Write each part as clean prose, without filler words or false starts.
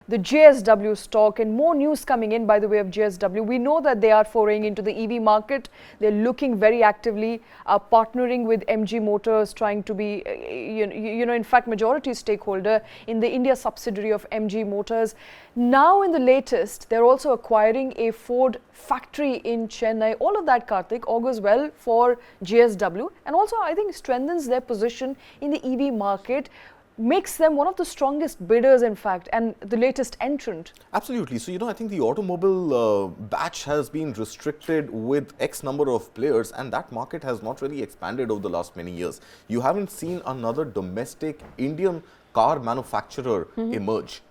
the JSW stock, and more news coming in by the way of JSW. We know that they are foraying into the EV market. They're looking very actively, partnering with MG Motors, trying to be, in fact, majority stakeholder in the India subsidiary of MG Motors. Now in the latest, they're also acquiring a Ford factory in Chennai. All of that, Kartik, augurs well for JSW, and also I think strengthens their position in the EV market, makes them one of the strongest bidders, in fact, and the latest entrant. Absolutely. So, I think the automobile batch has been restricted with X number of players, and that market has not really expanded over the last many years. You haven't seen another domestic Indian car manufacturer emerge.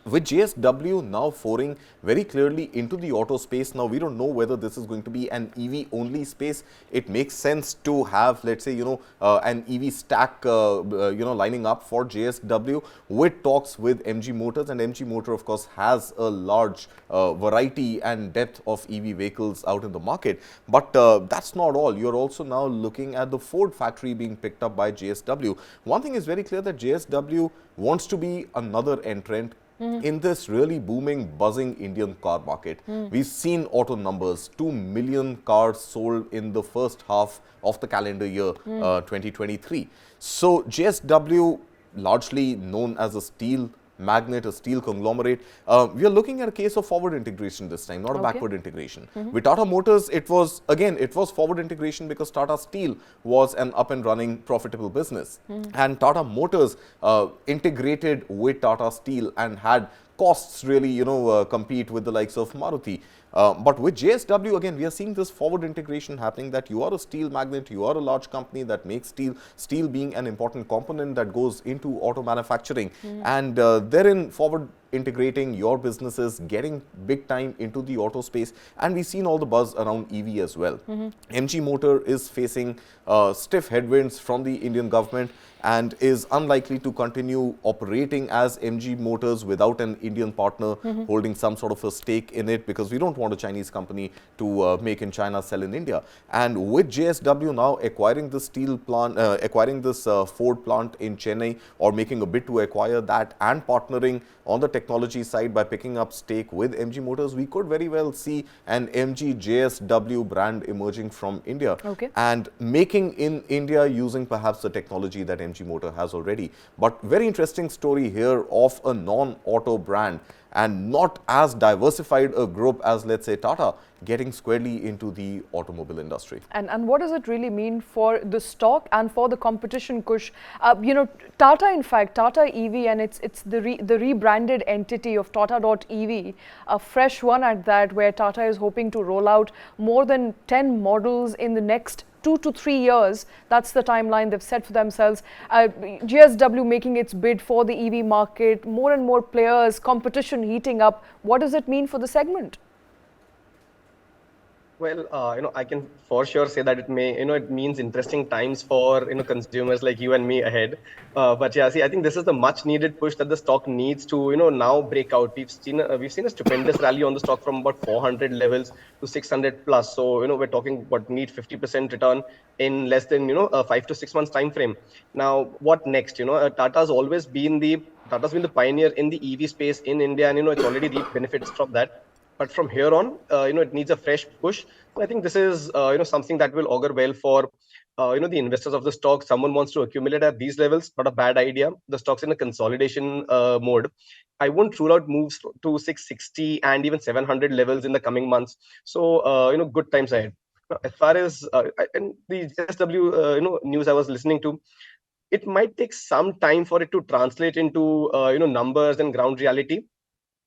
With JSW now foraying very clearly into the auto space, now we don't know whether this is going to be an EV only space. It makes sense to have, let's say, an EV stack, lining up for JSW with talks with MG Motors, and MG Motor, of course, has a large variety and depth of EV vehicles out in the market. But that's not all. You're also now looking at the Ford factory being picked up by JSW. One thing is very clear, that JSW wants to be another entrant in this really booming, buzzing Indian car market. We've seen auto numbers, 2 million cars sold in the first half of the calendar year 2023. So JSW, largely known as a steel magnate, a steel conglomerate, we are looking at a case of forward integration this time, not a backward integration. With Tata Motors, it was forward integration because Tata Steel was an up and running profitable business. And Tata Motors integrated with Tata Steel and had costs really, compete with the likes of Maruti. But with JSW, again, we are seeing this forward integration happening, that you are a steel magnate, you are a large company that makes steel being an important component that goes into auto manufacturing. And therein forward integrating your businesses, getting big time into the auto space. And we've seen all the buzz around EV as well. MG Motor is facing stiff headwinds from the Indian government and is unlikely to continue operating as MG Motors without an Indian partner holding some sort of a stake in it, because we don't want a Chinese company to make in China, sell in India. And with JSW now acquiring this steel plant, acquiring this Ford plant in Chennai, or making a bid to acquire that, and partnering on the technology side by picking up stake with MG Motors, we could very well see an MG JSW brand emerging from India and making in India using perhaps the technology that MG Motor has already. But very interesting story here of a non-auto brand and not as diversified a group as, let's say, Tata, getting squarely into the automobile industry. And what does it really mean for the stock and for the competition, Kush? Tata, in fact, Tata EV, and it's the rebranded entity of Tata.EV, a fresh one at that, where Tata is hoping to roll out more than 10 models in the next 2 to 3 years. That's the timeline they've set for themselves. JSW making its bid for the EV market, more and more players, competition heating up. What does it mean for the segment? Well, I can for sure say that it means interesting times for, consumers like you and me ahead. But yeah, see, I think this is the much needed push that the stock needs to, now break out. We've seen a stupendous rally on the stock from about 400 levels to 600 plus. So, we're talking what need 50% return in less than, 5 to 6 months time frame. Now, what next? Tata's been the pioneer in the EV space in India, and, it's already reaped benefits from that. But from here on, it needs a fresh push. So I think this is, something that will augur well for, the investors of the stock. Someone wants to accumulate at these levels, not a bad idea. The stock's in a consolidation mode. I won't rule out moves to 660 and even 700 levels in the coming months. So, good times ahead. As far as and the JSW, news I was listening to, it might take some time for it to translate into, numbers and ground reality.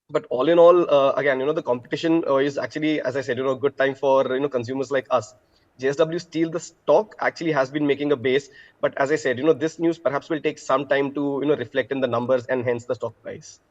But all in all, again, the competition is actually, as I said, a good time for, consumers like us. JSW Steel, the stock actually has been making a base. But as I said, this news perhaps will take some time to, reflect in the numbers and hence the stock price.